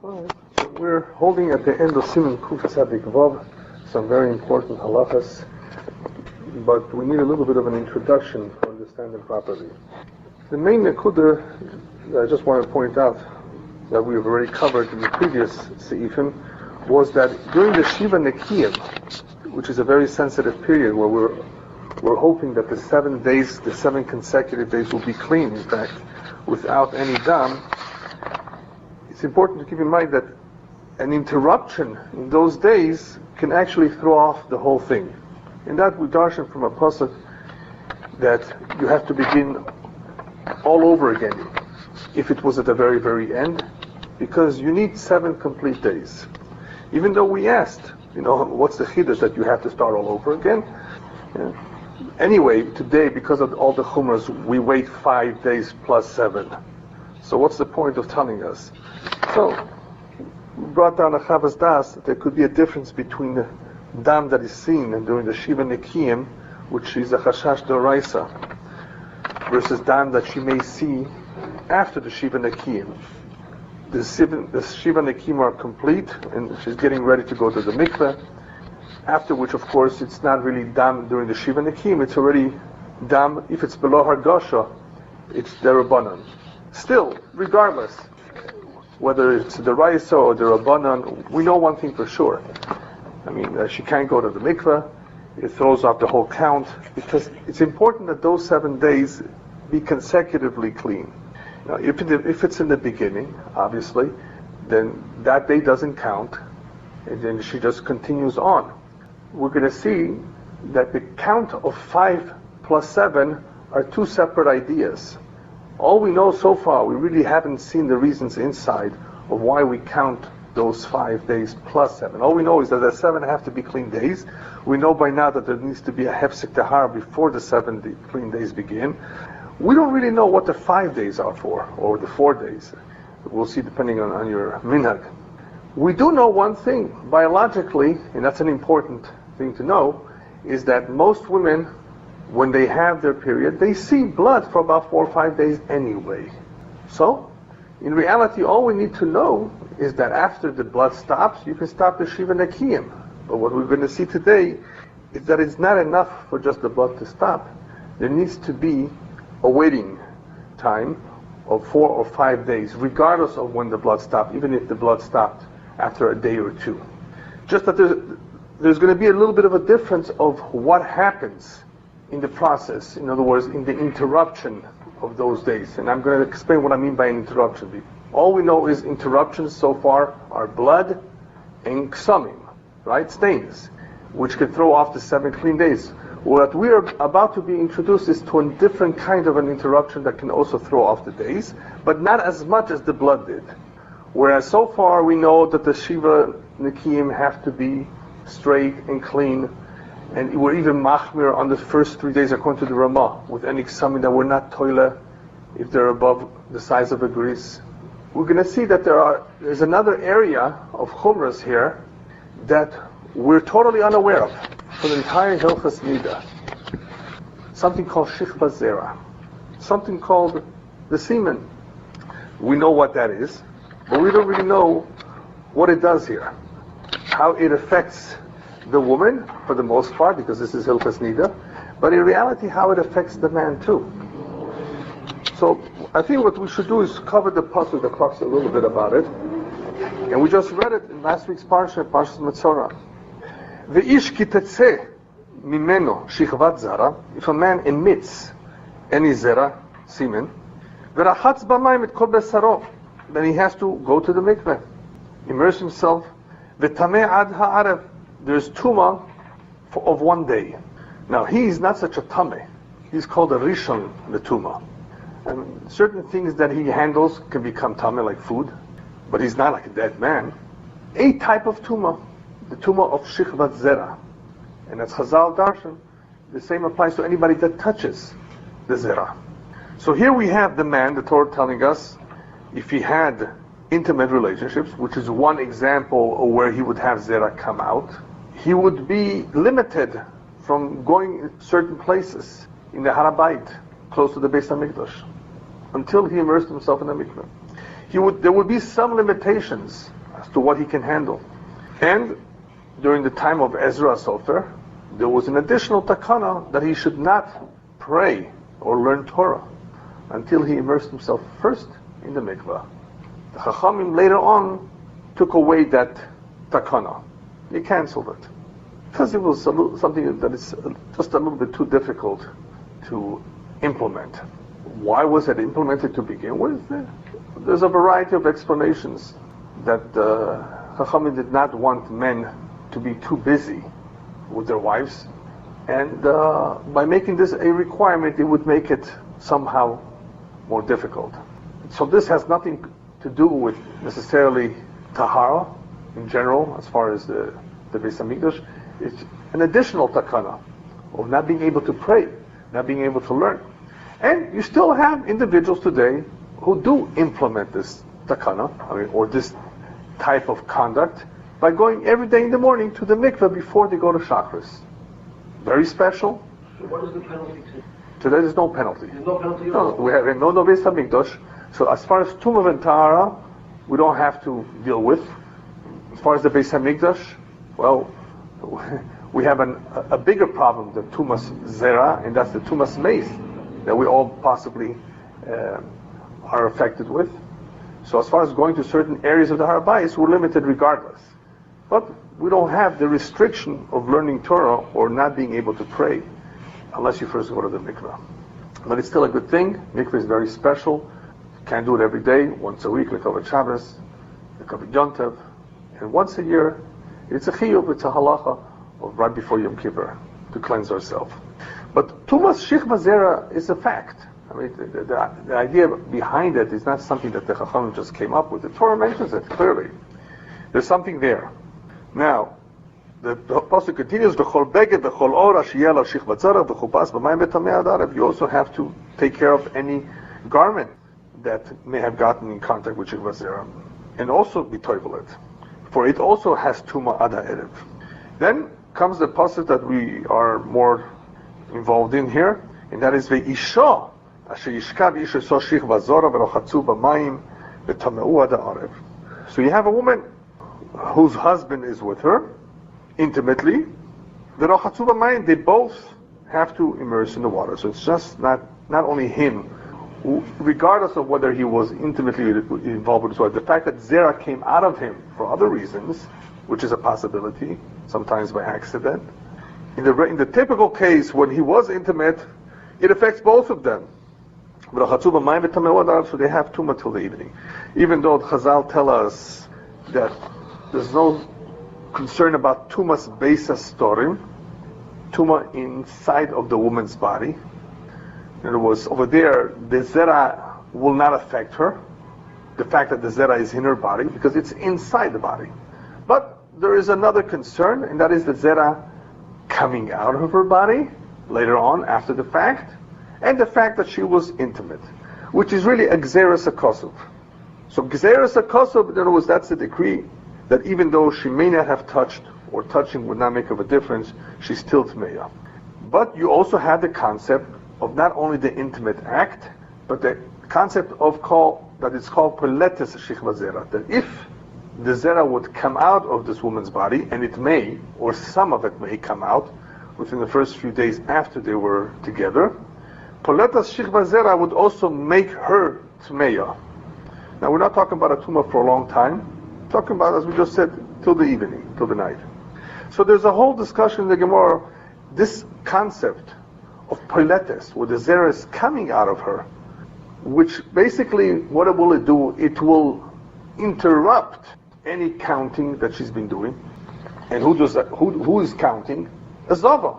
Alright, so we're holding at the end of Siman Kuf Tzadik Vav some very important halachas, but we need a little bit of an introduction to understand them properly. The main nekuda I just want to point out that we've already covered in the previous seifim was that during the Shiva Nekiyim, which is a very sensitive period where we're hoping that the 7 days, the 7 consecutive days will be clean, in fact, without any dam. It's important to keep in mind that an interruption in those days can actually throw off the whole thing. In that we darshan from a pasuk that you have to begin all over again if it was at the very, very end, because you need 7 complete days. Even though we asked, what's the chiddush that you have to start all over again? Anyway, today, because of all the chumras, we wait 5 days plus 7. So what's the point of telling us? So, we brought down a chavas das that there could be a difference between the dam that is seen during the Shiva Nekiyim, which is a chashash d'oraisa, versus dam that she may see after the Shiva Nekiyim. The Shiva Nekiyim are complete, and she's getting ready to go to the mikveh, after which, of course, it's not really dam during the Shiva Nekiyim, it's already dam, if it's below Hargasha, it's derabanan. Still, regardless, whether it's the Raisa or the Rabbanan, we know one thing for sure. She can't go to the mikveh. It throws off the whole count, because it's important that those 7 days be consecutively clean. Now, if it's in the beginning, obviously, then that day doesn't count, and then she just continues on. We're going to see that the count of 5 plus 7 are 2 separate ideas. All we know so far, we really haven't seen the reasons inside of why we count those 5 days plus 7. All we know is that the 7 have to be clean days. We know by now that there needs to be a hefsek tahara before the 7 clean days begin. We don't really know what the 5 days are for, or the 4 days. We'll see depending on your minhag. We do know one thing, biologically, and that's an important thing to know, is that most women, when they have their period, they see blood for about 4 or 5 days anyway. So, in reality, all we need to know is that after the blood stops, you can stop the Shiva Nekiyim. But what we're going to see today is that it's not enough for just the blood to stop. There needs to be a waiting time of 4 or 5 days, regardless of when the blood stopped, even if the blood stopped after a day or 2. Just that there's going to be a little bit of a difference of what happens in the process, in other words, in the interruption of those days. And I'm going to explain what I mean by an interruption. All we know is interruptions so far are blood and ksumim, right? Stains, which can throw off the 7 clean days. What we are about to be introduced is to a different kind of an interruption that can also throw off the days, but not as much as the blood did. Whereas so far we know that the Shiva Nekiyim have to be straight and clean, and we're even machmir on the first 3 days according to the Ramah, with any ksumim that were not toile, if they're above the size of a gris. We're going to see that there's another area of chumras here that we're totally unaware of for the entire Hilchas Niddah. Something called shichva zera, something called the Siman. We know what that is, but we don't really know what it does here, how it affects the woman for the most part, because this is Hilchas Niddah, but in reality how it affects the man too. So I think what we should do is cover the pasuk that talks a little bit about it, and we just read it in last week's parsha, Parshas Metzora. Ve'ish ki tetzeh mimeno shichvat zara, if a man emits any zera, semen, verachatz b'mayim et kol besaro, then he has to go to the mikveh, immerse himself, v'tameh ad ha'arev, there's tuma of 1 day. Now he's not such a tameh, he's called a rishon, the tuma. And certain things that he handles can become tameh, like food, but he's not like a dead man. A type of tuma, the tuma of shichvat zera, and as Chazal darshan, the same applies to anybody that touches the zera. So here we have the man, the Torah telling us, if he had intimate relationships, which is one example of where he would have zera come out, he would be limited from going certain places in the Harabait, close to the Beis HaMikdash, until he immersed himself in the mikveh. there would be some limitations as to what he can handle. And during the time of Ezra Sofer, there was an additional takana that he should not pray or learn Torah until he immersed himself first in the mikvah. The Chachamim later on took away that takana. They canceled it because it was something that is just a little bit too difficult to implement. Why was it implemented to begin with? There's a variety of explanations that Chachamim did not want men to be too busy with their wives, and by making this a requirement, it would make it somehow more difficult. So this has nothing to do with necessarily tahara in general, as far as the Beis Hamikdash. It's an additional takana of not being able to pray, not being able to learn. And you still have individuals today who do implement this takana, or this type of conduct, by going every day in the morning to the mikveh before they go to chakras. Very special. So what is the penalty? Today there's no penalty. There's no penalty at No, all? we have no Beis Hamikdash. So as far as Tumah and Tahara, we don't have to deal with. As far as the Beis Hamikdash, well, we have a bigger problem than Tumas Zera, and that's the Tumas Meis that we all possibly are affected with. So as far as going to certain areas of the Har Bayis, we're limited regardless. But we don't have the restriction of learning Torah or not being able to pray unless you first go to the mikveh. But it's still a good thing. Mikveh is very special. You can't do it every day, once a week, Lekavod Shabbos, Lekavod Yontev, and once a year. It's a chiyuv, it's a halacha of right before Yom Kippur to cleanse ourselves. But Tumas Shichva Zera is a fact. I mean, the idea behind it is not something that the Chachamim just came up with. The Torah mentions it clearly. There's something there. Now, the pasuk continues, "V'chol beged v'chol ora sheyeh lo shichvat zera v'chupas b'mayim v'tamei adarev." You also have to take care of any garment that may have gotten in contact with shichvat zera, and also be toivel it, for it also has tuma ada erev. Then comes the pasuk that we are more involved in here, and that is ve'isha asher yishkav ish so shichvat zera v'rochatzu b'mayim v'tameu ada arev. So you have a woman whose husband is with her intimately. The rochatzu b'mayim, they both have to immerse in the water. So it's just not only him, regardless of whether he was intimately involved with his wife. The fact that Zera came out of him for other reasons, which is a possibility, sometimes by accident. In the typical case, when he was intimate, it affects both of them. So they have tumah till the evening. Even though Chazal tell us that there's no concern about tumas beisa storim, tumah inside of the woman's body. In other words, over there, the zera will not affect her. The fact that the zera is in her body, because it's inside the body. But there is another concern, and that is the zera coming out of her body later on, after the fact, and the fact that she was intimate, which is really a gzeras hakosov. So gzeras hakosov, in other words, that's the decree that even though she may not have touched, or touching would not make of a difference, she's still tmeya. But you also have the concept of not only the intimate act, but the concept of that it's called perletes shichva zera, that if the zera would come out of this woman's body, and it may, or some of it may come out within the first few days after they were together, perletes shichva zera would also make her tmeya. Now we're not talking about a tumah for a long time. Talking about, as we just said, till the evening, till the night. So there's a whole discussion in the Gemara, this concept of perletes, where the zera is coming out of her, which basically, what will it do? It will interrupt any counting that she's been doing. And who does that? Who is counting? A zava.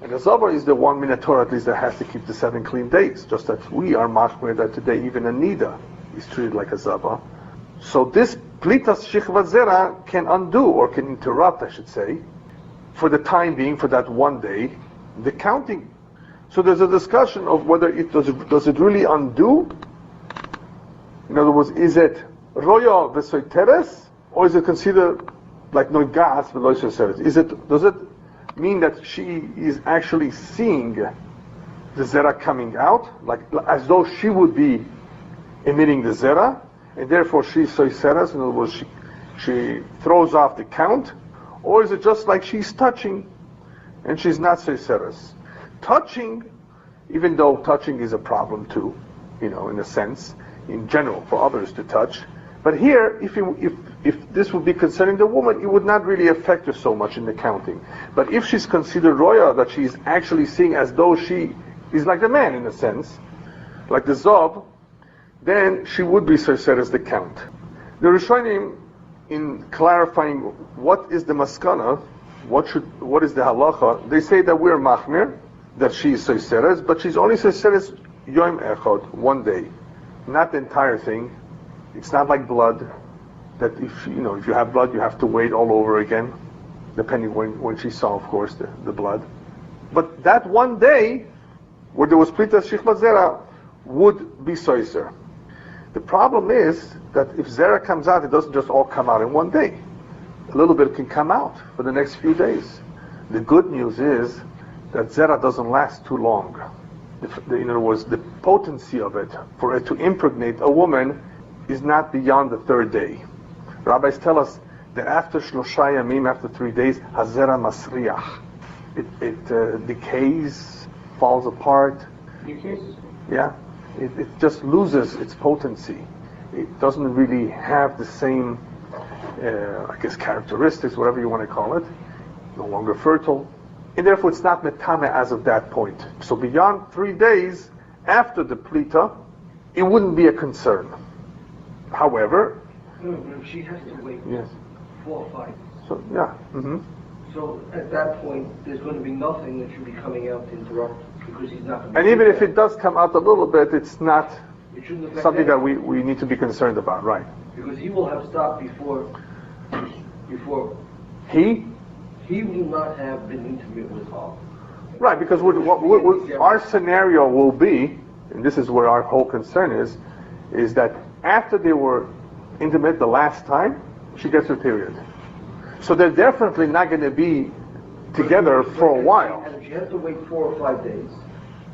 And a zava is the one minator at least that has to keep the 7 clean days. Just that we are machmir that today even a niddah is treated like a zava. So this plitas shichva zera can undo, or can interrupt, I should say, for the time being, for that one day, the counting. So there's a discussion of whether it does it really undo? In other words, is it roya v'soiteres, or is it considered like noigas v'loisoseres? Does it mean that she is actually seeing the zera coming out, like as though she would be emitting the zera? and therefore she's soiseres, in other words, she throws off the count, or is it just like she's touching, and she's not soiseres? Touching, even though touching is a problem too, in a sense, in general, for others to touch, but here, if this would be concerning the woman, it would not really affect her so much in the counting. But if she's considered roya, that she's actually seeing as though she is like the man in a sense, like the Zov, then she would be soiseres the count. The Rishonim, in clarifying what is the maskana, what is the halacha, they say that we're machmir, that she is soiseres, but she's only soiseres yom echad, one day, not the entire thing. It's not like blood, that if you have blood, you have to wait all over again, depending when she saw, of course, the blood. But that one day, where there was plita shichvat zera, would be soiser. The problem is that if zera comes out, it doesn't just all come out in one day. A little bit can come out for the next few days. The good news is that zera doesn't last too long. In other words, the potency of it, for it to impregnate a woman, is not beyond the third day. Rabbis tell us that after shlosha yamim, after 3 days, hazera masriach. It decays, falls apart. Decays? Yeah. It just loses its potency. It doesn't really have the same, characteristics, whatever you want to call it. No longer fertile. And therefore it's not metame as of that point. So beyond 3 days, after the plita, it wouldn't be a concern. However, she has to wait. Yes. 4 or 5. So yeah. Mm-hmm. So at that point, there's going to be nothing that should be coming out to interrupt, because he's not going to. And even if it does come out a little bit, it's not it shouldn't affect something that anything. we need to be concerned about, right? Because he will have stopped before He will not have been intimate with her. Right, because our scenario will be, and this is where our whole concern is that after they were intimate the last time, she gets her period. So they're definitely not going to be together for a while. And she has to wait 4 or 5 days,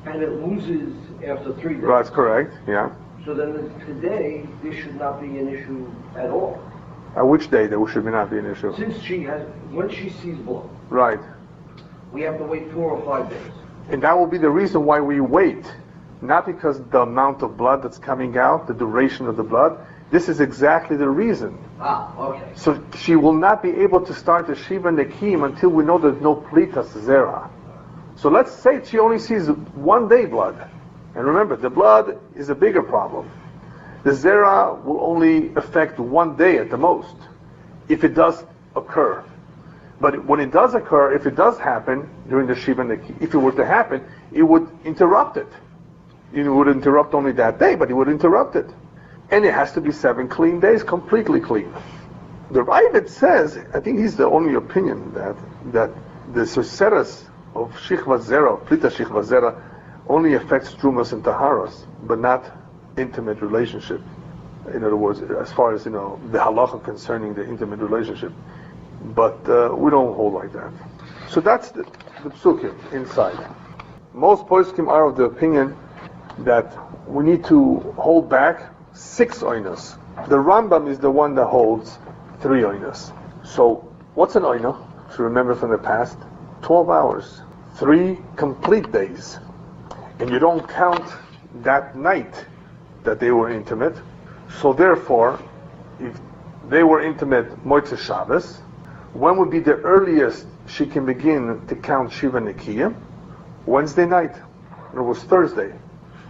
and it loses after 3 days. That's correct, yeah. So then today, this should not be an issue at all. At which day there should not be an issue? When she sees blood, right. we have to wait 4 or 5 days. And that will be the reason why we wait. Not because the amount of blood that's coming out, the duration of the blood. This is exactly the reason. Okay. So she will not be able to start the Shiva Nekim until we know there's no Plitas Zera. So let's say she only sees 1 day blood. And remember, the blood is a bigger problem. The Zera will only affect 1 day at the most, if it does occur. But when it does occur, if it does happen during the Shiva Nekim, if it were to happen, it would interrupt it. It would interrupt only that day, but it would interrupt it. And it has to be 7 clean days, completely clean. The Ravid says, I think he's the only opinion that the Soseras of Shichva Zera, Plita Shichva Zera, only affects Trumas and Taharas, but not intimate relationship. In other words, as far as, the halacha concerning the intimate relationship. But we don't hold like that. So that's the psukim inside. Most poskim are of the opinion that we need to hold back 6 oinas. The Rambam is the one that holds 3 oinas. So what's an oina? If you remember from the past, 12 hours, 3 complete days. And you don't count that night that they were intimate. So therefore, if they were intimate Motzei Shabbos, when would be the earliest she can begin to count Shiva Nekiah? Wednesday night. It was Thursday.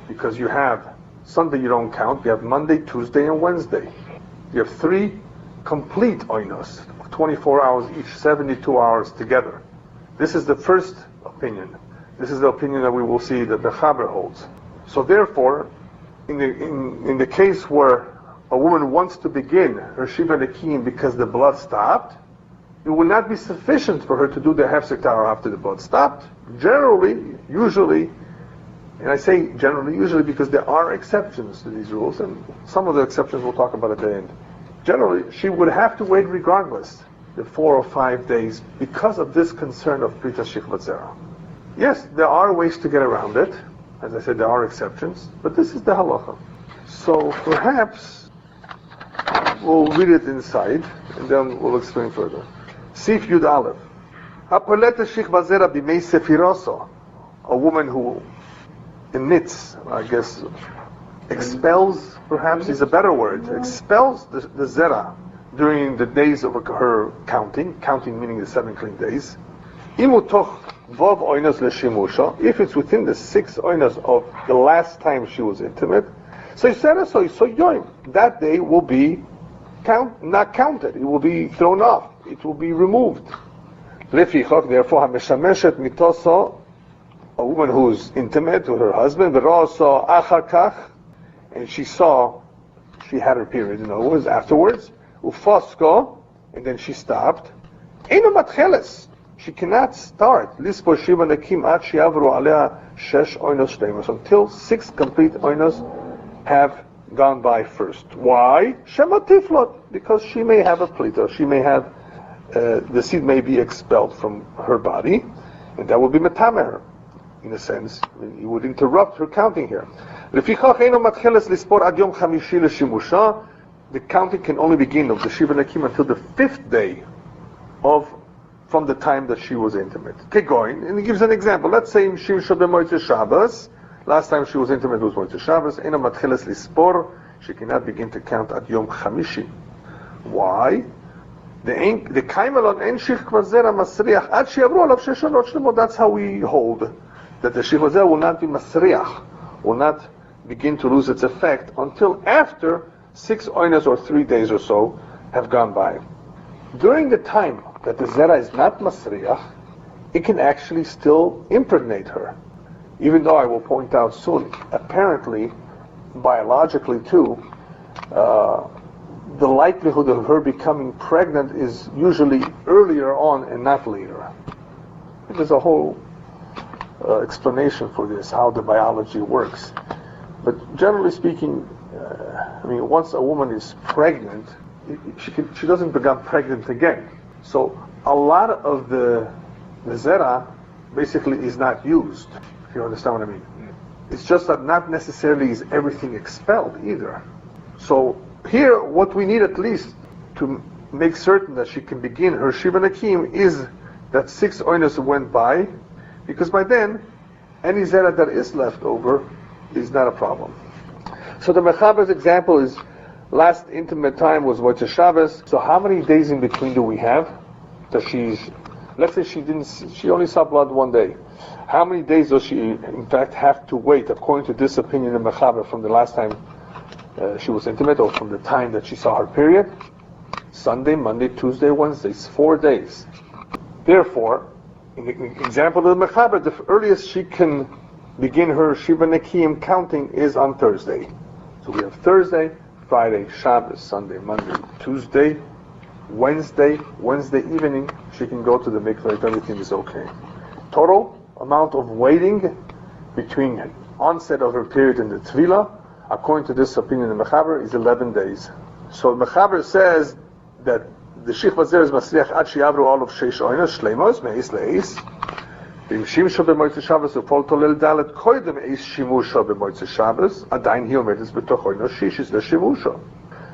Because you have Sunday you don't count, you have Monday, Tuesday, and Wednesday. You have 3 complete oinos, 24 hours each, 72 hours together. This is the first opinion. This is the opinion that we will see that the Chaber holds. So therefore, in the case where a woman wants to begin her Shiva Nekiim because the blood stopped, it will not be sufficient for her to do the Hefsek Tahara after the blood stopped. Generally, usually, and I say generally, usually because there are exceptions to these rules, and some of the exceptions we'll talk about at the end. Generally, she would have to wait regardless, the 4 or 5 days, because of this concern of Plita Shichvat Zera. Yes, there are ways to get around it. As I said, there are exceptions, but this is the halacha. So perhaps We'll read it inside, and then we'll explain further. Sif Yud Aleph. Hapoleta shikva zera b'mei sefiroso. A woman who emits, I guess, expels, perhaps is a better word, expels the zera during the days of her counting meaning the 7 clean days. Imutoch vav oinos leshimusha, if it's within the 6 oinos of the last time she was intimate, so yoim, that day will be not counted, it will be thrown off, it will be removed. Lefichok, therefore, hameshameshet mitoso, a woman who's intimate with her husband, v'roso achar kach, and she had her period, in other words, afterwards, ufosko, and then she stopped, eino matcheles, she cannot start lispo shiva nekim ad shiavru alea shesh oinos shtemos, until 6 complete oinos have gone by first. Why? Shema tiflot, because she may have a plita, she may have, the seed may be expelled from her body, and that would be metamer, in a sense. It would interrupt her counting here. The counting can only begin of the Shiva Nakim until the 5th day from the time that she was intimate. Kegoin, and he gives an example. Let's say Shimsha b'moitze Shabbos. Last time she was intimate was moitze Shabbos. Eno matcheles lispor. She cannot begin to count at Yom Chamishi. Why? The kaimelon en shich kvazera masriach ad shiavru alav sheshonot shlemo. That's how we hold that the shich kvazera will not be masriach, will not begin to lose its effect until after 6 oinas or 3 days or so have gone by. During the time that the zera is not masriach, it can actually still impregnate her. Even though I will point out soon, apparently, biologically too, the likelihood of her becoming pregnant is usually earlier on and not later. There's a whole explanation for this, how the biology works. But generally speaking, once a woman is pregnant, she doesn't become pregnant again. So a lot of the zera basically is not used, if you understand what I mean. It's just that not necessarily is everything expelled either. So here, what we need at least to make certain that she can begin her Shiva Nakim is that 6 oinos went by, because by then, any zera that is left over is not a problem. So the Mechaber's example is, last intimate time was Motzei Shabbos. So how many days in between do we have? That let's say she only saw blood 1 day. How many days does she in fact have to wait, according to this opinion in Mechaber, from the last time she was intimate, or from the time that she saw her period? Sunday, Monday, Tuesday, Wednesday. It's 4 days. Therefore, in the example of the Mechaber, the earliest she can begin her Shiva Nekiim counting is on Thursday. So we have Thursday, Friday, Shabbos, Sunday, Monday, Tuesday, Wednesday evening, she can go to the mikveh if everything is okay. Total amount of waiting between onset of her period and the Tvila, according to this opinion in Mechaber, is 11 days. So Mechaber says that the Shich Vazer is Masriach Ad Shiavru all of Sheish Oinos Shleimos Meis Leis. B'Shimsho b'Motzei Shabbos Ufol Tolel Dalet Koidem Eis Shimusho b'Motzei Shabbos Adayin Hi Omedes B'Toch Oinos Shishis LeShimusho.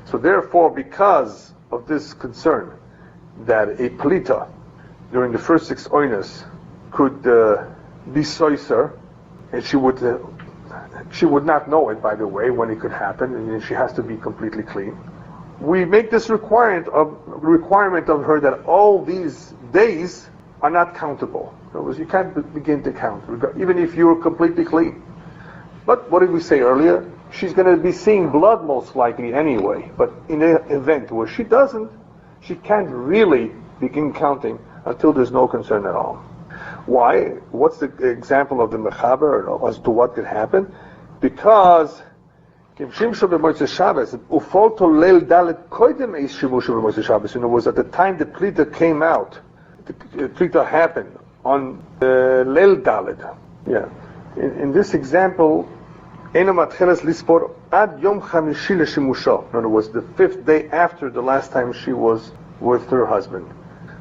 So therefore, because of this concern that a Pelita during the first 6 Oinos could be soiser, and she would not know it, by the way, when it could happen, and she has to be completely clean. We make this requirement of her that all these days are not countable. In other words, you can't begin to count, even if you're completely clean. But what did we say earlier? She's going to be seeing blood most likely anyway. But in an event where she doesn't, she can't really begin counting until there's no concern at all. Why? What's the example of the Mechaber as to what could happen? Because in other words, at the time the Plita came out, the Plita happened on Leil Dalet. Yeah. In this example, in other words, the 5th day after the last time she was with her husband.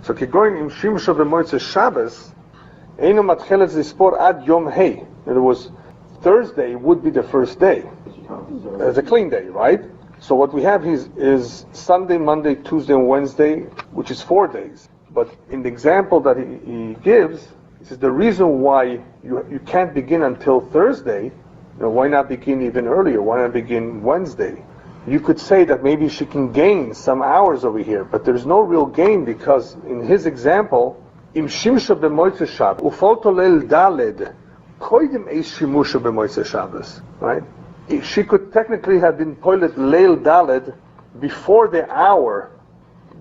So Shabbos, in other words, Thursday would be the first day. As a clean day, right? So what we have is Sunday, Monday, Tuesday, and Wednesday, which is 4 days. But in the example that he gives, he says the reason why you can't begin until Thursday, why not begin even earlier? Why not begin Wednesday? You could say that maybe she can gain some hours over here, but there's no real gain because in his example, im shimsha b'motzei Shabbos ufolto leil daled koidim eis shimusha b'motzei Shabbos, right? She could technically have been poilet leil daled before the hour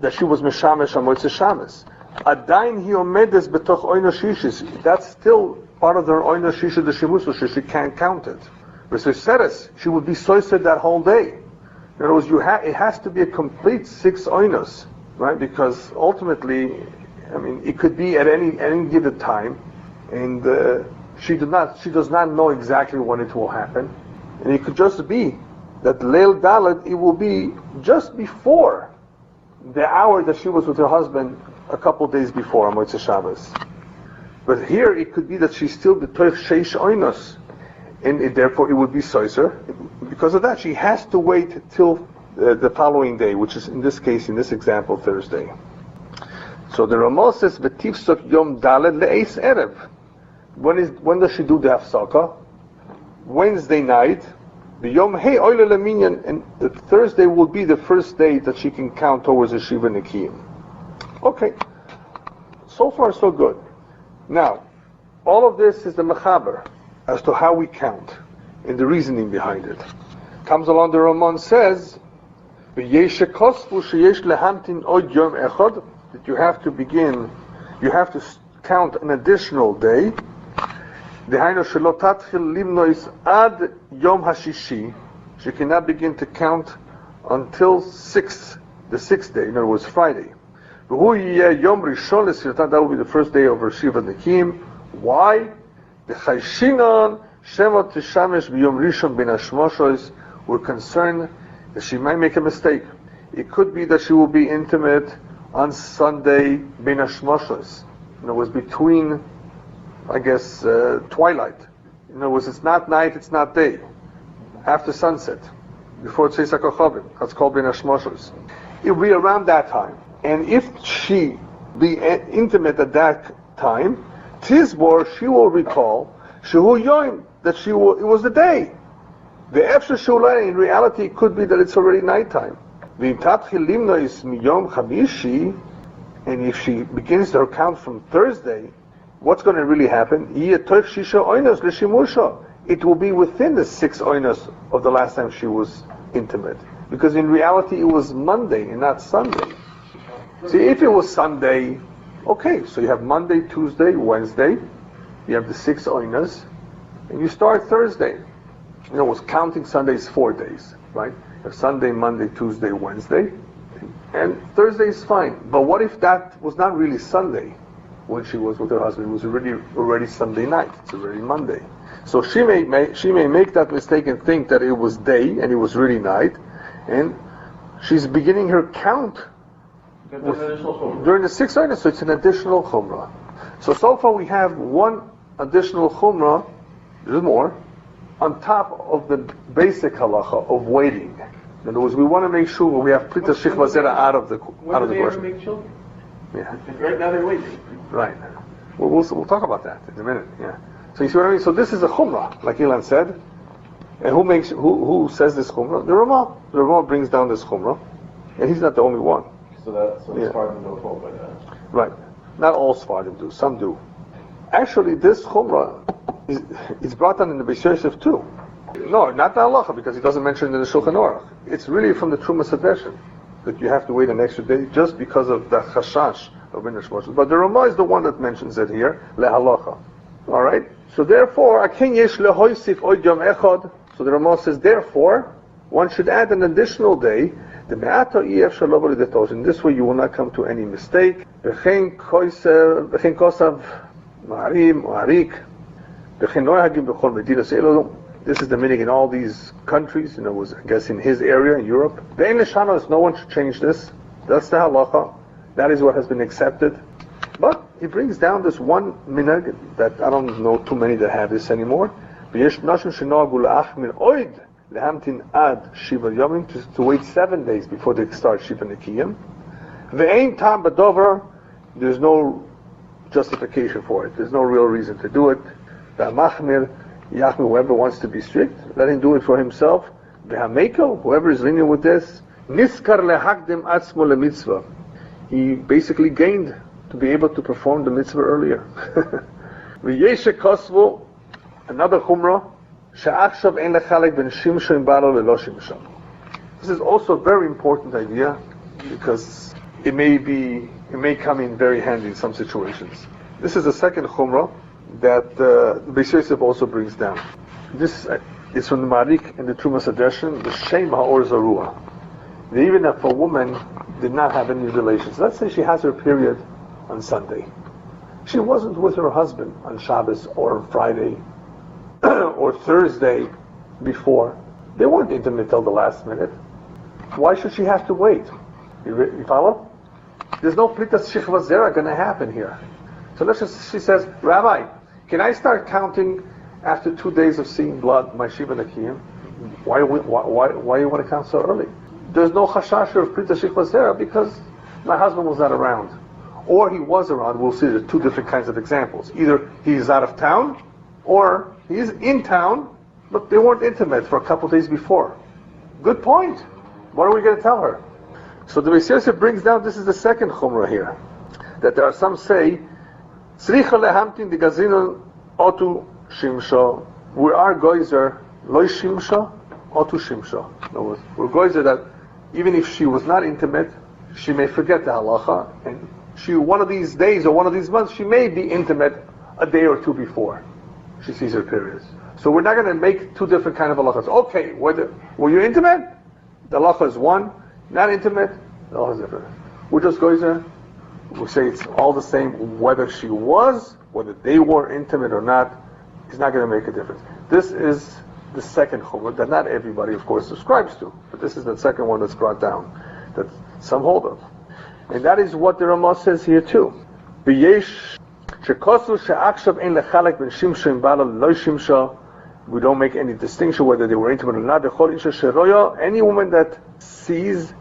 that she was meshamesh on motzei Shabbos. Adain hi omedes betoch oino shishis. That's still part of their oino shisha the shimusu, so she can't count it. V'seseres, she would be soiser that whole day. In other words, it has to be a complete 6 oinos, right? Because ultimately, it could be at any given time, and she does not know exactly when it will happen, and it could just be that Leil Dalet, it will be just before the hour that she was with her husband a couple days before on Motzei Shabbos. But here it could be that she's still b'toich sheish oinos, and therefore it would be soiser. Because of that, she has to wait till the following day, which is in this case, in this example, Thursday. So the Ramah says, "V'tivsok yom daled le'eis erev." When does she do the hafsaka? Wednesday night. The yom hey oile leminyan, and the Thursday will be the first day that she can count towards the shiva nekiyim. Okay, so far so good. Now, all of this is the mechaber as to how we count and the reasoning behind it. Comes along the Ramon says, that you have to begin, you have to count an additional day. She cannot begin to count until the sixth day, in other words, Friday. That will be the first day of her Shiva Nekim. Why? We're concerned that she might make a mistake. It could be that she will be intimate on Sunday bin hashmoshos. In other words, between, twilight. In other words, it's not night, it's not day. After sunset, before Tzeis HaKochavim, that's called bin hashmoshos. It will be around that time. And if she be intimate at that time, Tizbor, she will recall, Shehu Yoim, that it was the day. The Efshe Shulai, in reality, it could be that it's already nighttime. And if she begins her count from Thursday, what's going to really happen? It will be within the 6 oinos of the last time she was intimate. Because in reality, it was Monday and not Sunday. See, if it was Sunday, okay, so you have Monday, Tuesday, Wednesday, you have the 6 oinas, and you start Thursday. Counting Sunday is 4 days, right? You have Sunday, Monday, Tuesday, Wednesday, and Thursday is fine. But what if that was not really Sunday when she was with her husband? It was already Sunday night. It's already Monday. So she may make that mistake and think that it was day and it was really night, and she's beginning her count during the 6 oinas, so it's an additional chumrah. So far we have one additional chumrah, there's more, on top of the basic halacha of waiting. In other words, we want to make sure we have prita shikva zera out of the question. When do they ever make children? Yeah. Right now they're waiting. Right. We'll talk about that in a minute. Yeah. So you see what I mean? So this is a chumrah, like Ilan said. And who says this chumrah? The Ramah. The Ramah brings down this chumrah, and he's not the only one. So the Sfardim don't hold by that. Right. Not all Sfardim do. Some do. Actually, this chumrah is brought down in the Beis Yosef too. No, not the halacha, because he doesn't mention it in the Shuchan Aruch. It's really from the Trumas Hadeshin that you have to wait an extra day just because of the chashash of bin hashmoshos. But the Ramah is the one that mentions it here, lehalacha. All right. So therefore, aken yesh lehoisif oid yom echad. So the Ramah says, therefore, one should add an additional day. The me'ato ef shalovo lidetosh. In this way, you will not come to any mistake. V'chein kosav ma'arim ma'arik. This is the meaning in all these countries, I guess in his area, in Europe. The English Halacha, no one should change this. That's the halacha. That is what has been accepted. But he brings down this one minhag that I don't know too many that have this anymore. lehamtin ad shiva yomim, to wait 7 days before they start shiva nekiyim. Ve'ein tam badover, there's no justification for it. There's no real reason to do it. Ve'amachmir yachmir, whoever wants to be strict, let him do it for himself. Ve'hamekel, whoever is lenient with this, niskar lehakdim atzmo lemitzvah. He basically gained to be able to perform the mitzvah earlier. V'yeshe kosvu, another chumrah, she'achshav ein lechalek ben shimsho im balo lelo shimsho. This is also a very important idea because it may come in very handy in some situations. This is the second chumrah that the Beis Yosef also brings down. This is from the Marik and the Trumas Hadeshin, the Shem Ha'or Zarua. Even if a woman did not have any relations, let's say she has her period on Sunday. She wasn't with her husband on Shabbos or Friday or Thursday before. They weren't intimate till the last minute. Why should she have to wait? You follow? There's no plitas shichva zera going to happen here. So she says, Rabbi, can I start counting after 2 days of seeing blood, my shiva nekiyim? Why you want to count so early? There's no chashash of plitas shichva zera because my husband was not around. Or he was around. We'll see the 2 different kinds of examples. Either he's out of town, or he's in town, but they weren't intimate for a couple days before. Good point. What are we going to tell her? So the Beis Yosef brings down, this is the second chumrah here, that there are some say, Tzricha lehamtin di gazinon otu shimsho. We are goizer loy shimsho otu shimsho. In other words, we're goizer that even if she was not intimate, she may forget the halacha, and she one of these days or one of these months, she may be intimate a day or 2 before she sees her periods. So we're not going to make 2 different kind of halachas. Okay, were you intimate? The halacha is one. Not intimate, the halacha is different. We're just going there. We say it's all the same whether she was, whether they were intimate or not. It's not going to make a difference. This is the second chumrah that not everybody, of course, subscribes to, but this is the second one that's brought down that some hold of, and that is what the Ramah says here too. B'yesh shekosu she'akshav ein lechalek ben shimsho im balo lo shimsho. We don't make any distinction whether they were intimate or not. Any woman that sees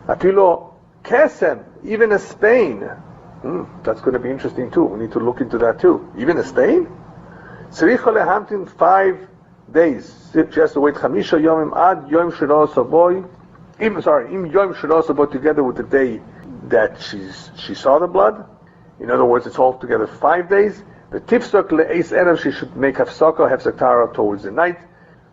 apilo kesem, even a stain, that's going to be interesting too. We need to look into that too. Even a stain? Tzricha lehamtin 5 days. She has to wait chamisha yomim ad yom shiro saboy. Im yom shiro saboy, together with the day that she saw the blood. In other words, it's all together 5 days. The tifsok le'eis erev, she should make hafsaka, hefsakara towards the night,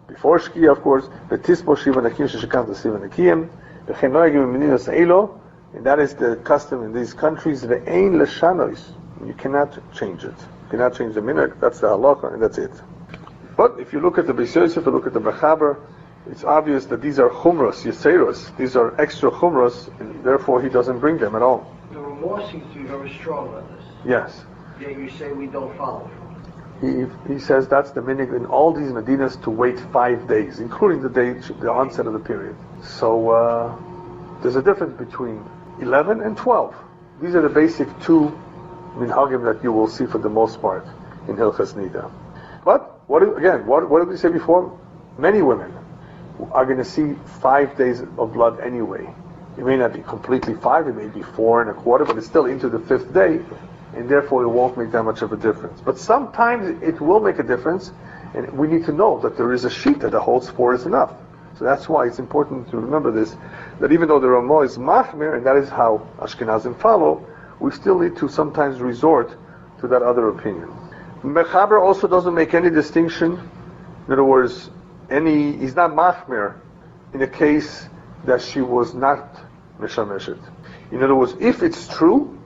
before shkia, of course. The tispo shiva nekiyim, she should count the shiva nekiyim. The chenoyagim meninas eilo, and that is the custom in these countries. The ein leshanois, you cannot change it. You cannot change the minhag. That's the halacha, and that's it. But if you look at the Beis Yosef, if you look at the Mechaber, it's obvious that these are chumras, yeseros. These are extra chumras, and therefore he doesn't bring them at all. The Ramah seems to be very strong on this. Yes. Yeah, you say we don't follow. He says that's the minhag in all these medinas to wait 5 days, including the onset of the period. So there's a difference between 11 and 12. These are the basic 2 minhagim that you will see for the most part in Hilchas Niddah. But what did we say before? Many women are going to see 5 days of blood anyway. It may not be completely 5, it may be 4 1/4, but it's still into the 5th day, and therefore it won't make that much of a difference. But sometimes it will make a difference, and we need to know that there is a sheet that holds 4 is enough. So that's why it's important to remember this, that even though the Ramah is machmir, and that is how Ashkenazim follow, we still need to sometimes resort to that other opinion. Mechaber also doesn't make any distinction. In other words, he's not machmir in a case that she was not mishameshet. In other words, if it's true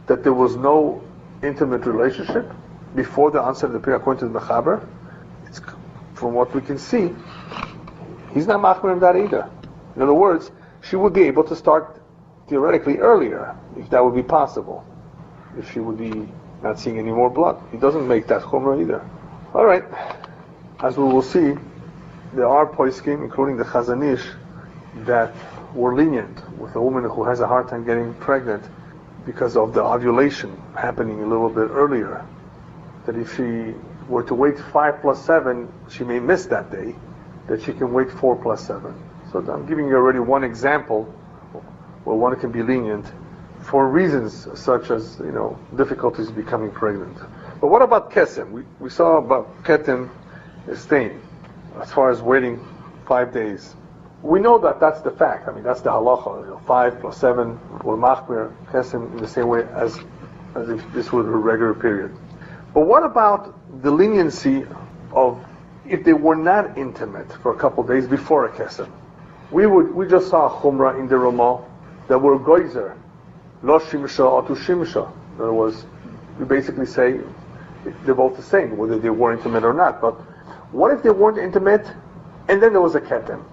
that there was no intimate relationship before the onset of the period, according to the Mechaber, from what we can see, he's not machmir in that either. In other words, she would be able to start theoretically earlier, if that would be possible, if she would be not seeing any more blood. He doesn't make that chumrah either. All right, as we will see, there are poskim, including the Chazon Ish, that were lenient with a woman who has a hard time getting pregnant because of the ovulation happening a little bit earlier. That if she were to wait 5 + 7, she may miss that day, that she can wait 4 plus 7. So I'm giving you already one example where one can be lenient for reasons such as, difficulties becoming pregnant. But what about kesem? We saw about ketem staying, as far as waiting 5 days. We know that that's the fact. I mean, that's the halacha. 5 plus 7 will machmir kesem in the same way as if this were a regular period. But what about the leniency of if they were not intimate for a couple days before a kesem? We just saw a chumrah in the Ramah that were goizer, lo shimsha or tu shimsha. In other words, we basically say they're both the same, whether they were intimate or not. But what if they weren't intimate, and then there was a ketem?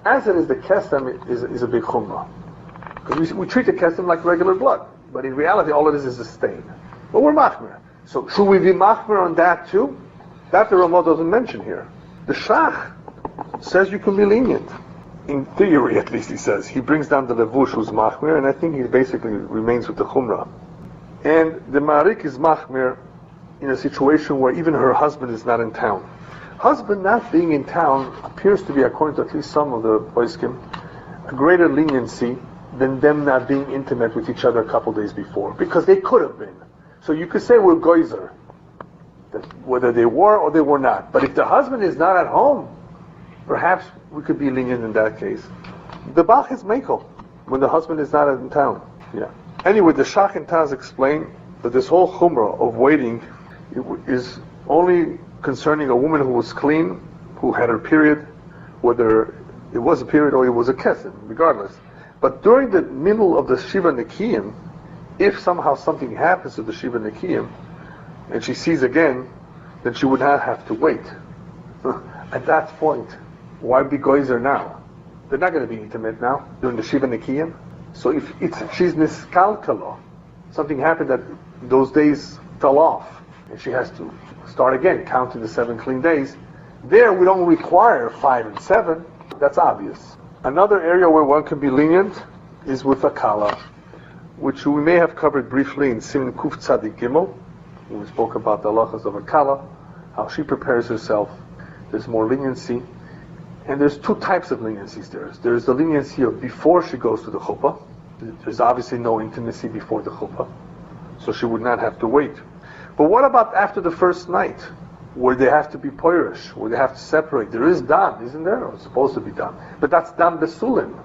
As it is, the kesem is a big chumrah. Because we treat the kesem like regular blood, but in reality, all it is a stain. But we're machmir. So should we be machmir on that too? That the Ramah doesn't mention here. The Shach says you can be lenient. In theory, at least, he says. He brings down the Levush who's machmir, and I think he basically remains with the chumrah. And the Ma'arik is machmir in a situation where even her husband is not in town. Husband not being in town appears to be, according to at least some of the poskim, a greater leniency than them not being intimate with each other a couple days before, because they could have been. So you could say we're goizer, that whether they were or they were not. But if the husband is not at home, perhaps we could be lenient in that case. The Bach is mekel when the husband is not in town. Yeah. Anyway, the Shach and Taz explain that this whole chumrah of waiting is only concerning a woman who was clean, who had her period, whether it was a period or it was a kesem, regardless. But during the middle of the Shiva Nekiyim, if somehow something happens to the Shiva Nekiyim, and she sees again, then she would not have to wait. At that point, why be goizer now? They're not going to be intimate now during the Shiva Nekiyim. So if she's niskalkalo, something happened that those days fell off, and she has to start again, counting the 7 clean days. There we don't require 5 and 7. That's obvious. Another area where one can be lenient is with a kala, which we may have covered briefly in Siman Kuf Tzadik Gimel, when we spoke about the halachas of a kala, how she prepares herself. There's more leniency. And there's 2 types of leniencies there. There's the leniency of before she goes to the chuppah. There's obviously no intimacy before the chuppah, so she would not have to wait. But what about after the first night, where they have to be poirish, where they have to separate? There is dam, isn't there? Or it's supposed to be dam. But that's dam besulim.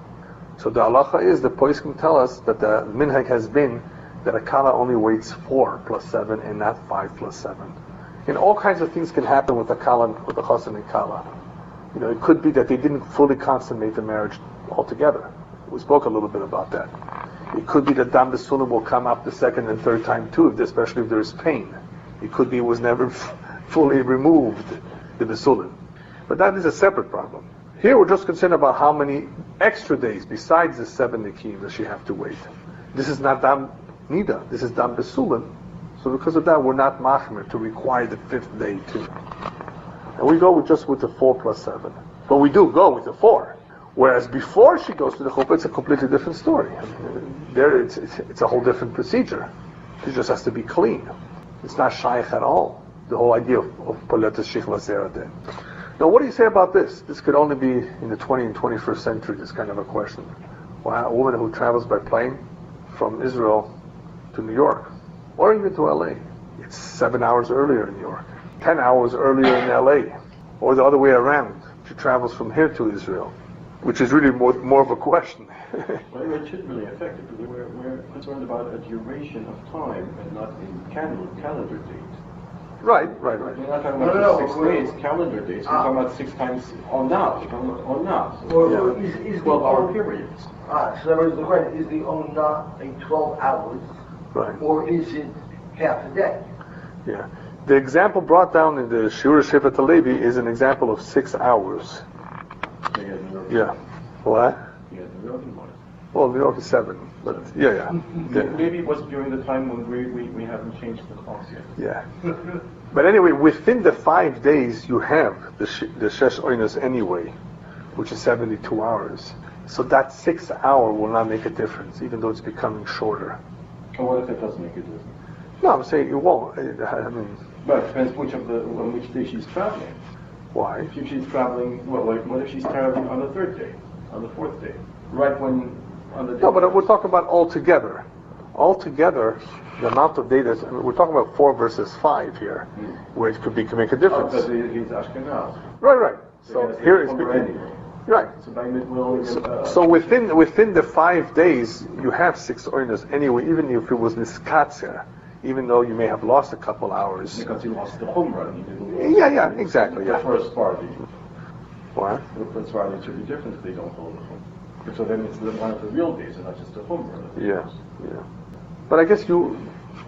So the halacha is, the poskim tell us that the minhag has been that a kala only waits 4 plus 7 and not 5 plus 7. And all kinds of things can happen with a kala, with a chassan and kala. It could be that they didn't fully consummate the marriage altogether. We spoke a little bit about that. It could be that dam besulim will come up the second and third time too, especially if there is pain. It could be it was never fully removed, the besulim. But that is a separate problem. Here we're just concerned about how many extra days besides the 7 nikim that she have to wait. This is not dam niddah, this is dam besulim. So because of that, we're not machmir to require the 5th day too. And we go with the 4 plus 7. But we do go with the 4. Whereas before she goes to the chuppah, it's a completely different story. There it's a whole different procedure. She just has to be clean. It's not shaykh at all. The whole idea of poletas shichla zeradeh. Now, what do you say about this? This could only be in the 20th and 21st century, this kind of a question. Well, a woman who travels by plane from Israel to New York, or even to LA, it's 7 hours earlier in New York, 10 hours earlier in LA, or the other way around. She travels from here to Israel, which is really more of a question. Well, it shouldn't really affect it, because we're concerned about a duration of time and not in calendar date. Right. We're not talking about 6 days, calendar days. We're talking about 6 times on now. So is 12-hour periods. So in other words, the question is the ona a 12 hours, Right. or is it half a day? Yeah. The example brought down in the Shiur Shevet HaLevi is an example of 6 hours. Yeah. What? Yeah, the New York one. Well, New York is 7, but yeah. Maybe it was during the time when we haven't changed the clocks yet. Yeah. But anyway, within the 5 days, you have the Shesh Oinos anyway, which is 72 hours. So that 6 hour will not make a difference, even though it's becoming shorter. And what if it doesn't make a difference? No, I'm saying it won't. I mean, But it depends on which day she's traveling. Why? If she's traveling, well, like, what if she's traveling on the third day, on the fourth day? Right when, on the day. No, but we're talking about altogether. Altogether, the amount of days, we're talking about 4 versus 5 here, where it can make a difference. Because he's Ashkenaz. Right. So here is anyway. right. So by mid-will, So within the 5 days, you have 6 oinus anyway, even if it was niskatzer, even though you may have lost a couple hours. Because he lost the home run. He didn't Yeah, exactly. The Yeah. first party. What? The first party should be different if they don't hold the home. So then it's one of the real days and not just the home run. Yeah. But I guess you're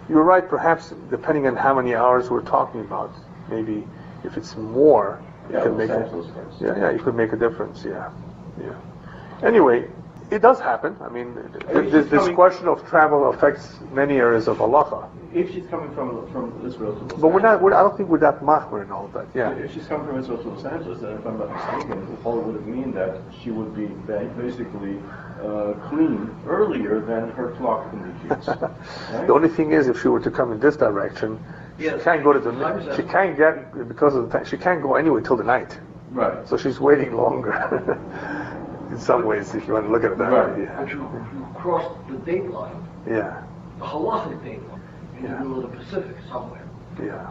right. Perhaps depending on how many hours we're talking about, maybe if it's more, it can make you could make a difference. Yeah. Anyway, it does happen. I mean, this question of travel affects many areas of halacha. If she's coming from Israel to Los But Angeles. I don't think we're that machmir and all that. Yeah. If she's coming from Israel to Los Angeles, then if I'm not mistaken, the whole would mean that she would be basically clean earlier than her clock indicates. Right? The only thing is, if she were to come in this direction, Yes. she can't go to the. She can't get because of the time. She can't go anyway till the night. Right. So she's waiting longer. In some ways, if you want to look at it that Right. way. Yeah. But you cross the date line, Yeah. the halachic date line, in the middle of the Pacific somewhere. Yeah.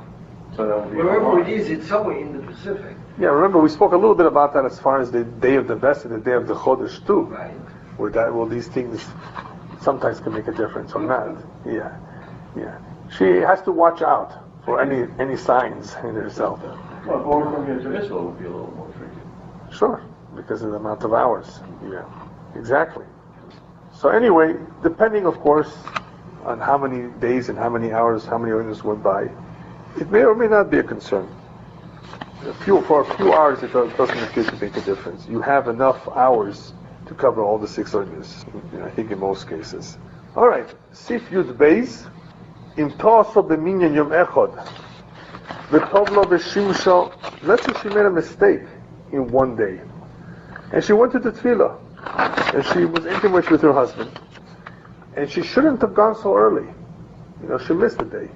So that would be Wherever it is, it's somewhere in the Pacific. Yeah. Remember, we spoke a little bit about that as far as the day of the best and the day of the chodesh too. Right. Where these things sometimes can make a difference or not. Yeah. She has to watch out for any signs in herself. Well, going from here to Israel would be a little more tricky. Sure, because of the amount of hours. Yeah, exactly. So anyway, depending, of course, on how many days and how many hours, how many oinus went by, it may or may not be a concern. For a few hours, it doesn't appear to make a difference. You have enough hours to cover all the 6 oinus, I think in most cases. All right, Sif Yud Beis, Im To'aso B'minyan Yom Echad, V'tov Lo V'shimsho. Let's say she made a mistake in one day, and she went to the tefillah, and she was intimate with her husband, and she shouldn't have gone so early. She missed a day.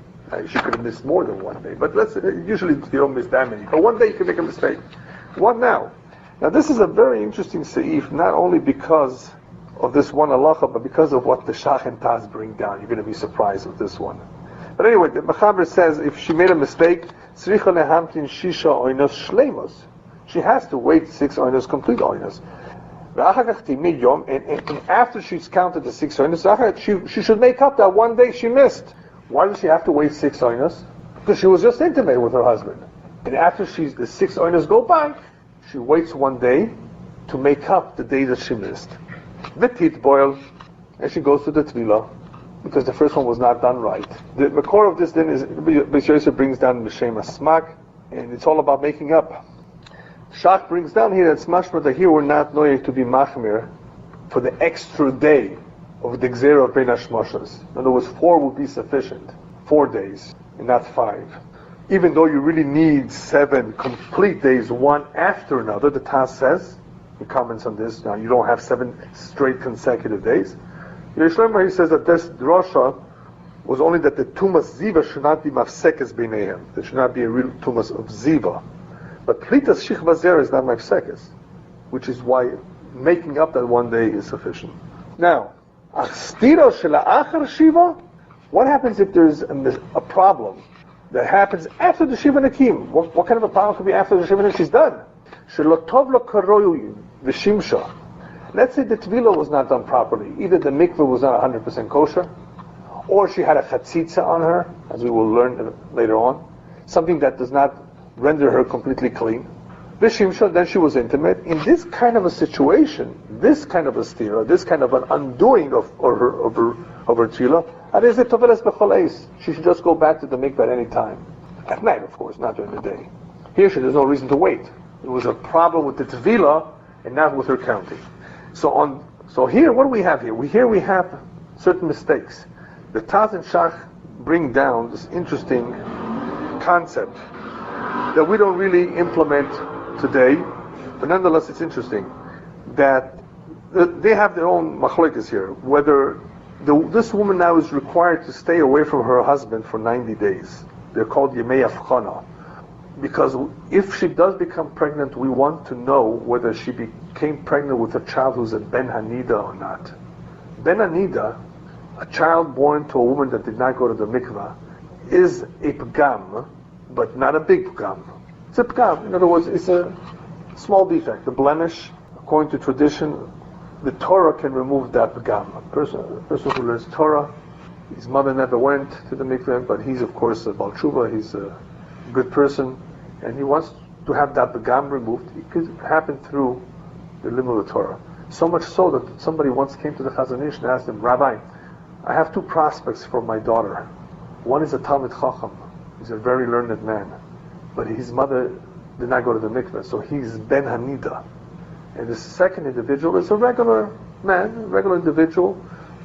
She could have missed more than one day, but usually you don't miss that many. But one day you can make a mistake. What now? Now this is a very interesting seif, not only because of this one halacha, but because of what the Shach and Taz bring down. You're going to be surprised with this one. But anyway, the Mechaber says if she made a mistake, tzricha lehamtin shisha oinos shleimos. She has to wait 6 oinos, complete oinos. And after she's counted the 6 oinos, she should make up that one day she missed. Why does she have to wait 6 oinos? Because she was just intimate with her husband. And after the 6 oinos go by, she waits one day to make up the day that she missed. Vitit boil, and she goes to the tefillah, because the first one was not done right. The core of this then is, Basar brings down Mishem Asmak, and it's all about making up. Shach brings down here that mashma that here we're not knowing to be machmir for the extra day of the gzera of Bein Hashmashas. In other words, 4 would be sufficient. 4 days, and not 5. Even though you really need 7 complete days, one after another, the Taz says, he comments on this, now you don't have 7 straight consecutive days. Yeshlemah, he says that this drasha was only that the tumas ziva should not be mafsekes b'neihem. There should not be a real tumas of ziva. But plitas shichva zera is not mafsekes, which is why making up that one day is sufficient. Now, achstira shela'achar shiva, what happens if there's a problem that happens after the shiva nakim? What kind of a problem could be after the shiva nakim? She's done. Shelotov lo karoyu v'shimsha. Let's say the tefillah was not done properly. Either the mikveh was not 100% kosher, or she had a chatzitza on her, as we will learn later on, something that does not render her completely clean. V'shimsha, then she was intimate. In this kind of a situation, this kind of a stira, this kind of an undoing of her tefillah, she should just go back to the mikveh at any time. At night, of course, not during the day. Here, there's no reason to wait. It was a problem with the tefillah and not with her counting. So here, what do we have here? We have certain mistakes. The Taz and Shach bring down this interesting concept that we don't really implement today, but nonetheless it's interesting that they have their own machlokes here. Whether this woman now is required to stay away from her husband for 90 days. They're called Yemei Avchana. Because if she does become pregnant, we want to know whether she became pregnant with a child who's a Ben Hanida or not. Ben Hanida, a child born to a woman that did not go to the mikvah, is a pgam, but not a big pgam. It's a pgam. In other words, it's a small defect, a blemish. According to tradition, the Torah can remove that pgam. A person who learns Torah, his mother never went to the mikvah, but he's of course a Baal Tshuva, he's a good person, and he wants to have that pgam removed. It could happen through the limud of the Torah. So much so that somebody once came to the Chazon Ish and asked him, Rabbi, I have two prospects for my daughter. One is a Talmid Chacham. He's a very learned man. But his mother did not go to the mikveh, so he's Ben Hanida. And the second individual is a regular man, a regular individual,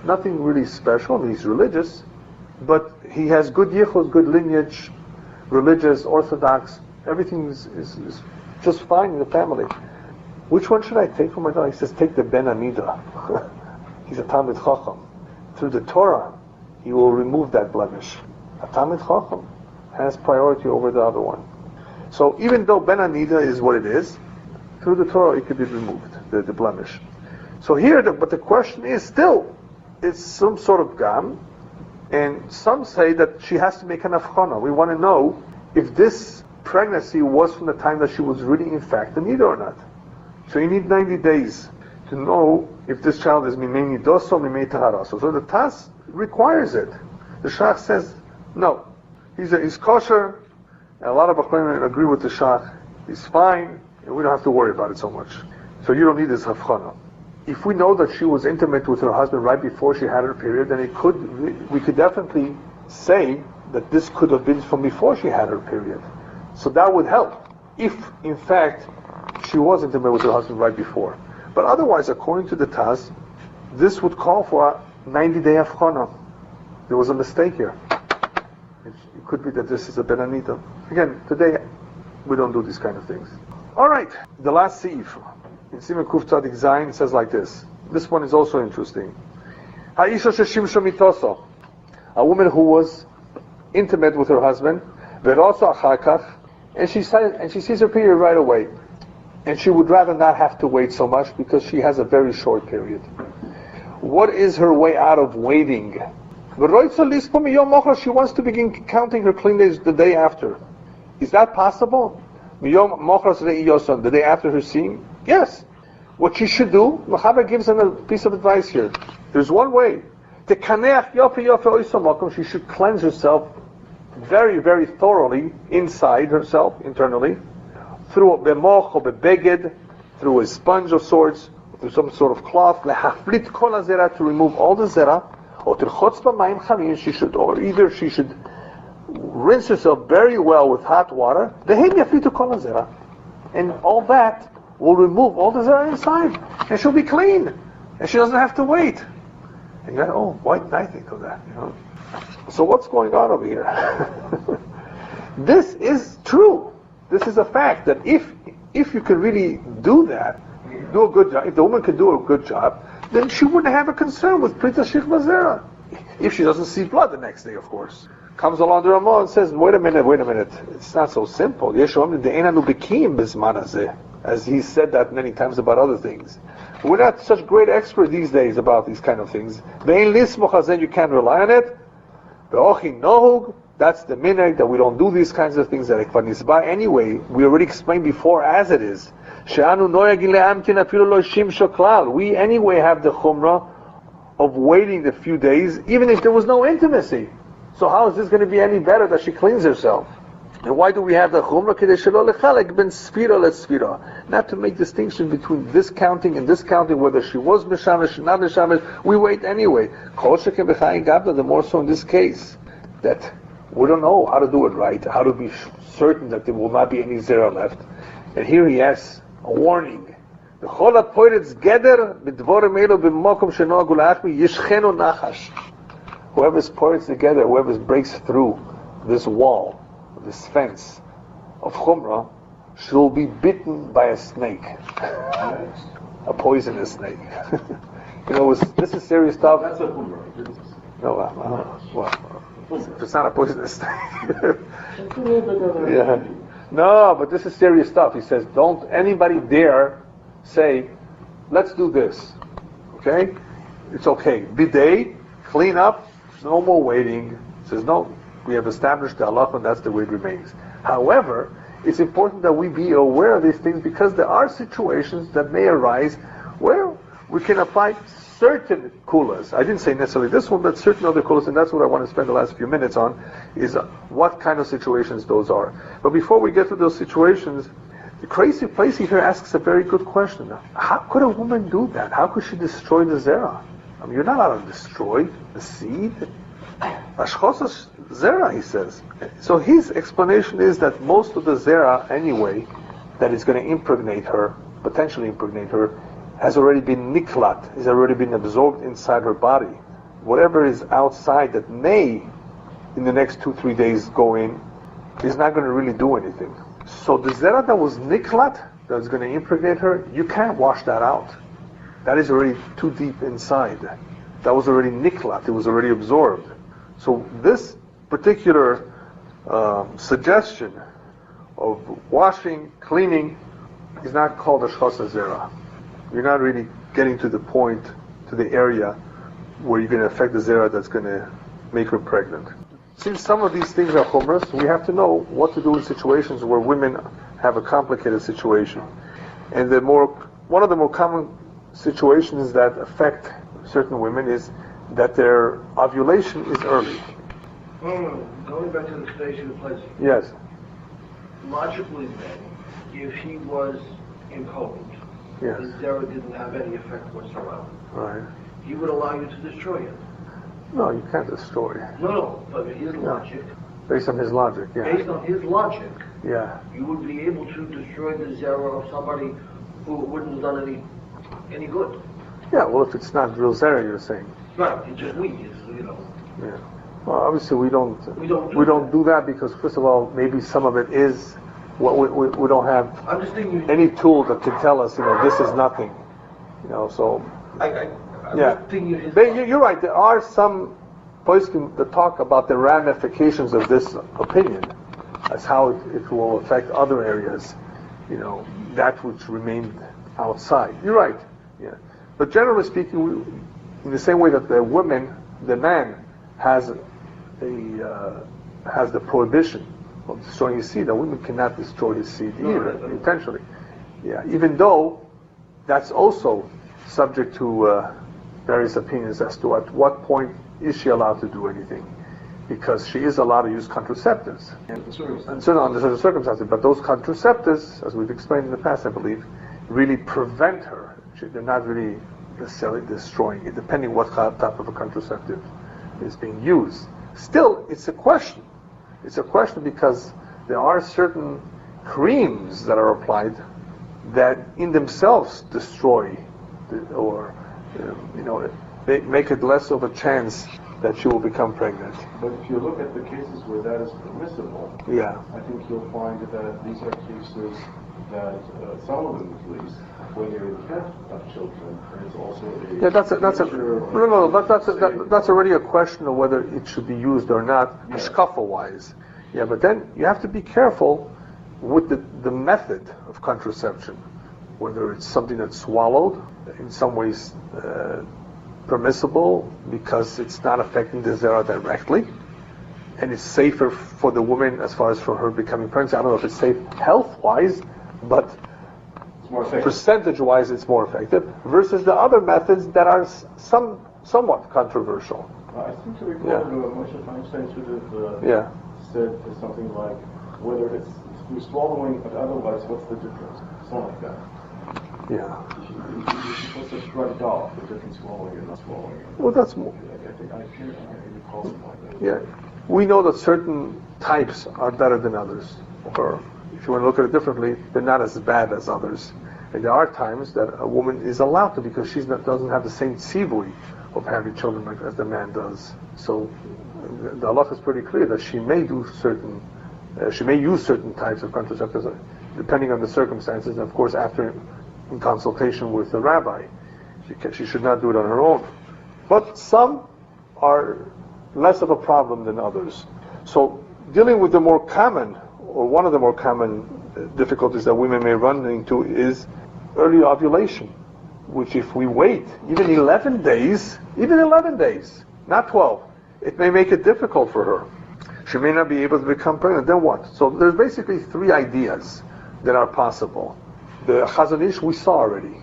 nothing really special. I mean, he's religious, but he has good yichud, good lineage, religious, orthodox, everything is just fine in the family. Which one should I take for my daughter? He says, take the Ben Hanida. He's a Talmid Chacham. Through the Torah, he will remove that blemish. A Talmid Chacham has priority over the other one. So even though Ben Hanida is what it is, through the Torah it could be removed, the blemish. So here, but the question is still, it's some sort of gam, and some say that she has to make an afchana. We want to know if this pregnancy was from the time that she was really in fact a nida or not. So you need 90 days to know if this child is mimei nidoso, mimei taharaso. So the Tas requires it. The Shach says, no, he's kosher, and a lot of Bachlerim agree with the Shach. He's fine, and we don't have to worry about it so much. So you don't need this hafchana. If we know that she was intimate with her husband right before she had her period, then we could definitely say that this could have been from before she had her period. So that would help, if in fact she was intimate with her husband right before. But otherwise, according to the Taz, this would call for a 90-day afchana. There was a mistake here. It could be that this is a Ben Hanida. Again, today we don't do these kind of things. Alright, the last seif. In Siman Kuf Tzadik Zayin, it says like this. This one is also interesting. Ha'isha sheshimsha mitoso. A woman who was intimate with her husband, ve'rosa achar and she sees her period right away. And she would rather not have to wait so much because she has a very short period. What is her way out of waiting? She wants to begin counting her clean days the day after. Is that possible? The day after her seeing? Yes. What she should do, Mechaber gives them a piece of advice here. There's one way. She should cleanse herself very, very thoroughly inside herself, internally, through a bemoch or beged, through a sponge of sorts, through some sort of cloth, to remove all the zera, or either she should rinse herself very well with hot water, and all that will remove all the zera inside, and she'll be clean, and she doesn't have to wait. And you're like, oh, why didn't I think of that? You know? So what's going on over here? This is true. This is a fact that if you can really do that, do a good job, if the woman can do a good job, then she wouldn't have a concern with Prita Shikma Zera. If she doesn't see blood the next day, of course. Comes along the Ramah and says, wait a minute, it's not so simple. As he said that many times about other things. We're not such great experts these days about these kind of things. You can't rely on it. That's the minhag, that we don't do these kinds of things. Anyway, we already explained before as it is. We anyway have the chumrah of waiting the few days, even if there was no intimacy. So how is this going to be any better that she cleans herself? And why do we have the chumrah? Not to make distinction between this counting and this counting, whether she was mishamish, not mishamish. We wait anyway. The more so in this case, that we don't know how to do it right, how to be certain that there will not be any zera left. And here he has a warning. Whoever's points together, whoever breaks through this wall, this fence of chumrah, she'll be bitten by a snake, a poisonous snake. You know, this is serious stuff. That's a chumrah. No, well, it's not a poisonous snake. Yeah. No, but this is serious stuff. He says, don't anybody dare say, let's do this. Okay? It's okay. Bidet, clean up, no more waiting. He says, no, we have established the halacha and that's the way it remains. However, it's important that we be aware of these things because there are situations that may arise where we can apply certain kulas. I didn't say necessarily this one, but certain other kulas, and that's what I want to spend the last few minutes on, is what kind of situations those are. But before we get to those situations, the crazy place here asks a very good question. How could a woman do that? How could she destroy the zera? I mean, you're not allowed to destroy the seed. Ashchosas zera, he says. So his explanation is that most of the zera, anyway, that is going to impregnate her, potentially impregnate her, has already been niklat, has already been absorbed inside her body. Whatever is outside that may, in the next 2-3 days, go in, is not going to really do anything. So the zera that was niklat, that is going to impregnate her, you can't wash that out. That is already too deep inside. That was already niklat, it was already absorbed. So this particular suggestion of washing, cleaning, is not called a shchasa zera. You're not really getting to the point, to the area where you're going to affect the zera that's going to make her pregnant. Since some of these things are chumras, we have to know what to do in situations where women have a complicated situation. And one of the more common situations that affect certain women is that their ovulation is early. Going back to the station of pleasure. Yes. Logically then, if he was impotent, Yes. the zera didn't have any effect whatsoever. Right. He would allow you to destroy it. No, you can't destroy it. No, but his logic, Based on his logic, yeah. based on his logic, Yeah. you would be able to destroy the zera of somebody who wouldn't have done any good. Yeah, well, if it's not real zera, you're saying. Right, it's just weak, you know. Yeah. Well, obviously we don't do that because, first of all, maybe some of it is what we don't have I'm just thinking. any tool that can tell us, this is nothing. So. I'm Yeah. not thinking his You're right. There are some poskim that talk about the ramifications of this opinion, as how it will affect other areas, that which remained outside. You're right. Yeah. But generally speaking, in the same way that the man has the prohibition of destroying his seed, the woman cannot destroy his seed either, intentionally. Yeah. Even though that's also subject to various opinions as to at what point is she allowed to do anything, because she is allowed to use contraceptives and certain under certain circumstances. But those contraceptives, as we've explained in the past, I believe, really prevent her. They're not really necessarily destroying it, depending what type of a contraceptive is being used. Still, it's a question. It's a question because there are certain creams that are applied that in themselves destroy or they make it less of a chance that she will become pregnant. But if you look at the cases where that is permissible, yeah, I think you'll find that these are cases that some of them, at least, when you're in death of children, it's also that's already a question of whether it should be used or not, mishkafa-wise. Yeah, but then you have to be careful with the method of contraception, whether it's something that's swallowed, in some ways permissible because it's not affecting the zera directly, and it's safer for the woman as far as for her becoming pregnant. I don't know if it's safe health-wise, but percentage-wise it's more effective, versus the other methods that are somewhat controversial. I seem to recall Moshe Feinstein should have said something like, whether it's through swallowing, but otherwise, what's the difference? Something like that. Yeah. You're supposed to shrug it off, the difference swallowing and not swallowing it. Well, that's more. I think I recall something like that. Yeah. We know that certain types are better than others, or if you want to look at it differently, they're not as bad as others. And there are times that a woman is allowed to because she doesn't have the same tzivui of having children as the man does. So the halacha is pretty clear that she may use certain types of contraceptives depending on the circumstances, and of course after in consultation with the rabbi. She should not do it on her own. But some are less of a problem than others. So dealing with the more common or one of the more common difficulties that women may run into is early ovulation, which if we wait even 11 days, not 12, it may make it difficult for her. She may not be able to become pregnant. Then what? So there's basically three ideas that are possible. The Chazon Ish we saw already.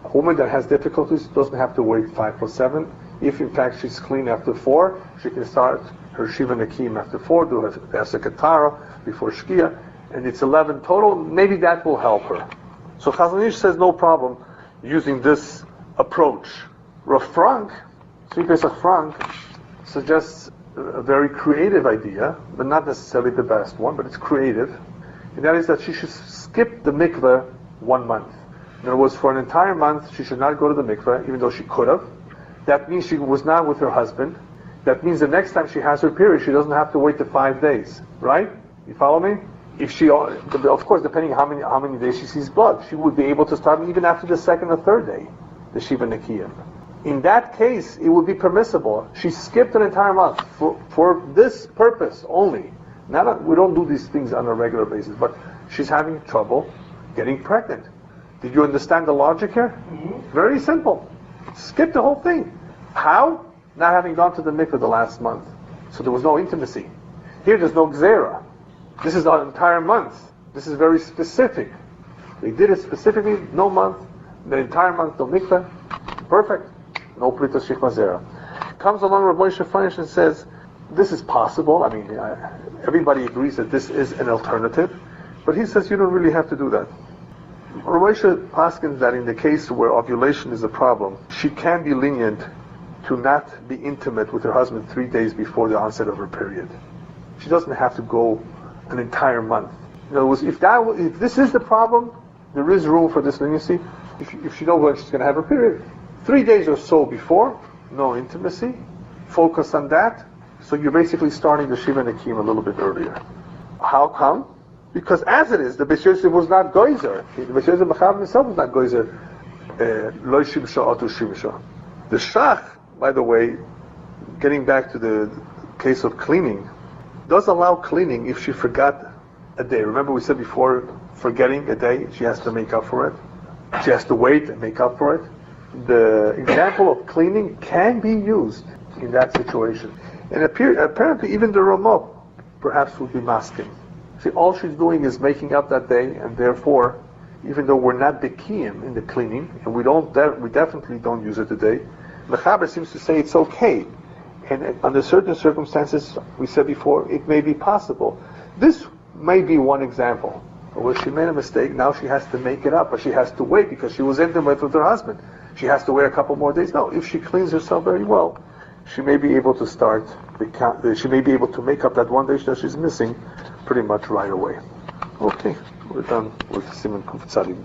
A woman that has difficulties doesn't have to wait 5 or 7. If in fact she's clean after 4, she can start her Shiva Nakim after 4, do her Esekatara before Shkia, and it's 11 total. Maybe that will help her. So Chazon Ish says no problem using this approach. Rav Frank, Tzvi Pesach Frank, suggests a very creative idea, but not necessarily the best one, but it's creative. And that is that she should skip the mikveh 1 month. In other words, for an entire month, she should not go to the mikveh, even though she could have. That means she was not with her husband. That means the next time she has her period, she doesn't have to wait the 5 days. Right? You follow me? If she, of course, depending how many days she sees blood, she would be able to start even after the 2nd or 3rd day, the Shiva Nakiyim. In that case, it would be permissible. She skipped an entire month for this purpose only. We don't do these things on a regular basis, but she's having trouble getting pregnant. Did you understand the logic here? Mm-hmm. Very simple. Skip the whole thing. How? Not having gone to the mikveh the last month. So there was no intimacy. Here there's no gzera. This is an entire month. This is very specific. They did it specifically, no month, the entire month, no mikveh. Perfect. No plita shikma zera. Comes along Rabbi Moshe Feinstein and says, this is possible. I mean, everybody agrees that this is an alternative, but he says you don't really have to do that. Rabbi Moshe paskins that in the case where ovulation is a problem, she can be lenient to not be intimate with her husband 3 days before the onset of her period. She doesn't have to go an entire month. In other words, if this is the problem, there is room for this leniency. If she knows when she's going to have her period, 3 days or so before, no intimacy, focus on that. So you're basically starting the Shiva Nakim a little bit earlier. How come? Because as it is, the Beis Yosef was not Goizer. The Beis Yosef Mechav himself was not Goizer. Lo Shimsha Otu Shimsha. The Shach, by the way, getting back to the case of cleaning, does allow cleaning if she forgot a day. Remember we said before, forgetting a day, she has to make up for it. She has to wait and make up for it. The example of cleaning can be used in that situation. And apparently even the Ramah perhaps would be masking. See, all she's doing is making up that day, and therefore, even though we're not bekiim in the cleaning, and we definitely don't use it today, Mechaber seems to say it's okay. And under certain circumstances, we said before, it may be possible. This may be one example where she made a mistake, now she has to make it up, but she has to wait because she was intimate with her husband. She has to wait a couple more days. No, if she cleans herself very well, she may be able to she may be able to make up that 1 day that she's missing pretty much right away. Okay, we're done with Siman Kuf Tzadik.